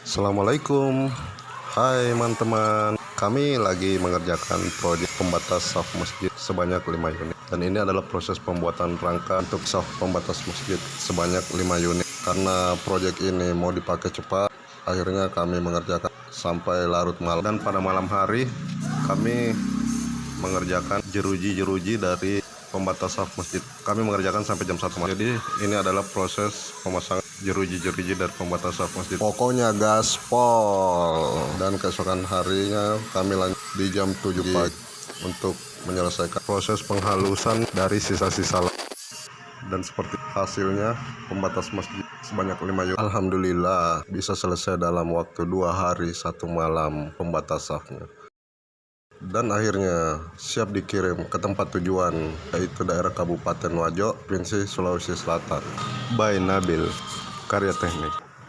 Assalamualaikum. Hai teman-teman, kami lagi mengerjakan proyek pembatas saf masjid sebanyak 5 unit. Dan ini adalah proses pembuatan rangka untuk saf pembatas masjid sebanyak 5 unit. Karena proyek ini mau dipakai cepat, akhirnya kami mengerjakan sampai larut malam. Dan pada malam hari kami mengerjakan jeruji-jeruji dari pembatas saf masjid. Kami mengerjakan sampai jam 1 malam. Jadi ini adalah proses pemasangan jeruji-jeruji dari pembatas saf masjid. Pokoknya gaspol. Dan keesokan harinya kami lanjut di jam 7 pagi untuk menyelesaikan proses penghalusan dari sisa-sisa. Dan seperti hasilnya pembatas masjid sebanyak 5 unit. Alhamdulillah bisa selesai dalam waktu 2 hari 1 malam pembatas safnya. Dan akhirnya siap dikirim ke tempat tujuan, yaitu daerah Kabupaten Wajo, Provinsi Sulawesi Selatan. By Nabil, Karya Teknik.